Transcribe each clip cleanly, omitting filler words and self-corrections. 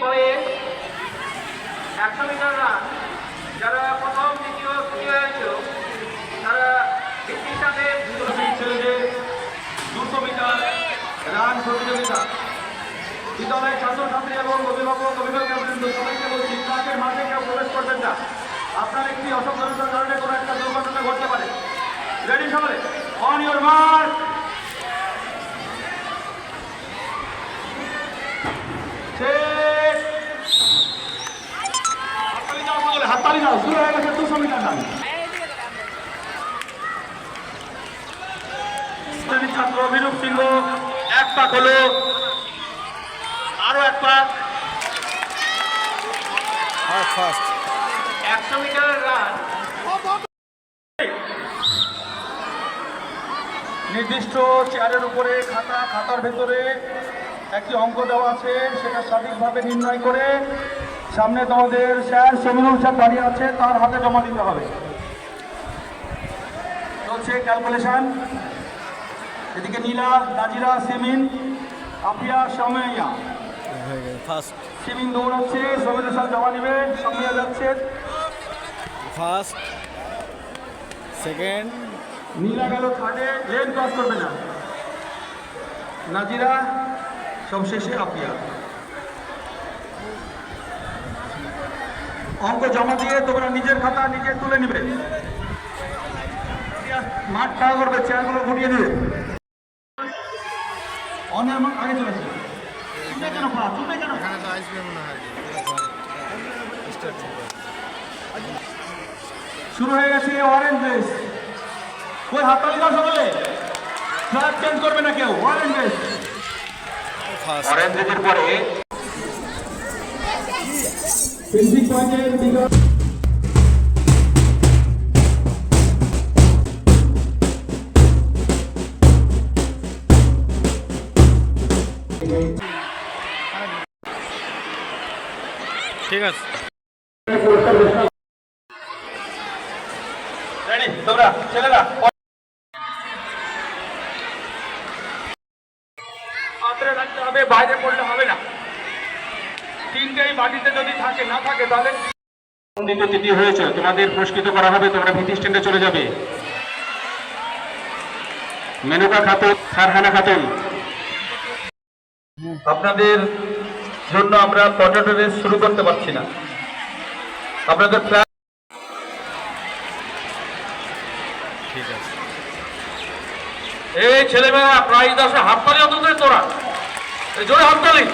পরে 100 metre run যারা প্রথম দ্বিতীয় তৃতীয় হয়েছিল তারা ভিত্তির সাথে ছেলেদের 200 মিটার রান প্রতিযোগিতা বিদ্যালয়ের ছাত্রছাত্রী এবং অভিভাবকবৃন্দ সবাইকে বলছি ট্রাকের মাঠে কেউ প্রবেশ করবেন না। আপনার একটি অসাবধানতার কারণে কোনো একটা দুর্ঘটনা ঘটতে পারে। রেডি সবাই, অন ইউর মার্ক। হাততালি দাও, শুরু হয়ে গেছে 200 মিটার রান। ছাত্র অভিরূপ সিংহ এক পাক হলো, আরো এক পাক। 100 মিটার রান নির্দিষ্ট চেয়ারের উপরে খাতার ভেতরে একটি অঙ্ক দেওয়া আছে, সেটা সঠিকভাবে নির্ণয় করে সামনে তোমাদের স্যার সমীরুল স্যার দাঁড়িয়ে আছে, তার হাতে জমা দিতে হবে। চলছে ক্যালকুলেশন। এদিকে নীলা, নাজিরা, সিমিন, আফিয়া, সময়া। সিমিন দৌড়াচ্ছে, সমীরুল স্যার জমা নেবে, সময়া যাচ্ছে ফার্স্ট, সেকেন্ড, নীলা গেল থার্ডে, লেন ক্রস করবে না। নাজিরা, সবশেষে আফিয়া। অঙ্ক জমা দিয়ে তোমরা নিজের খাতা নিজে তুলে নিবে। মাঠ খাওয়া করবে, চেয়ারগুলো ঘুরিয়ে দিবে। অনেক আগে চলেছে, চুপে কেন পা, চুপে কেন? শুরু হয়ে গেছে অরেঞ্জ রেস। ওই হাততালি দাও সকলে, ফ্ল্যাগ চেঞ্জ করবে না কেউ। অরেঞ্জ রেস, অরেঞ্জ রেসের পরে ফিনিশিং পয়েন্টের দিকে ঠিক আছে। রেডি তোমরা ছেলেরা? হাতে রাখতে হবে, বাইরে পড়লে হবে না। তিনটেই বাটিতে যদি থাকে না থাকে তাহলে তৃতীয় হয়েছে, তোমাদের পুরস্কৃত করা হবে। তোমরা ভীতি স্ট্যান্ডে চলে যাবে। মেনকা খাতুন, ফারহানা খাতুন, আপনাদের জন্য আমরা পটেটো রেস শুরু করতে পারছি না। আপনাদের ঠিক আছে। এই ছেলেমেয়েরা প্রায় 10 হাততালি অন্তত তোরা জোরে হাততালি।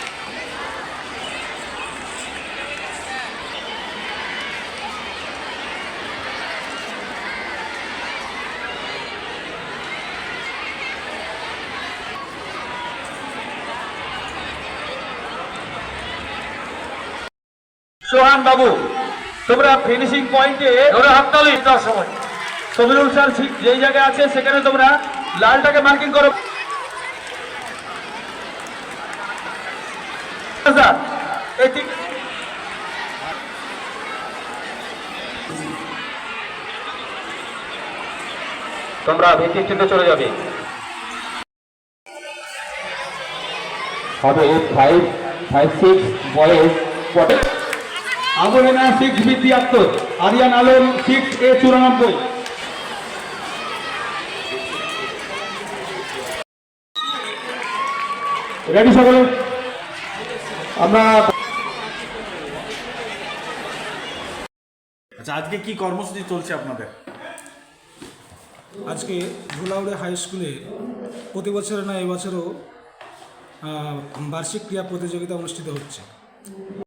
সোহান বাবু, তোমরা ফিনিশিং পয়েন্টে ধরে হাততালি দেওয়ার সময় সমীরুল স্যার যেই জায়গায় আছে সেখানে তোমরা লালটাকে মার্কিং করো। তোমরা ভিত্তি চিহ্নে চলে যাবে। হবে 5, 6 বয়েজ। আবু হেনা 6 বি 73, আরিয়ান আলম 6 এ 94। রেডি সকলে? আমরা আচ্ছা, আজকে কি কর্মসূচি চলছে আপনাদের? আজকে ধুলাউড়ে হাই স্কুলে প্রতি বছরে না এবছরও বার্ষিক ক্রীড়া প্রতিযোগিতা অনুষ্ঠিত হচ্ছে।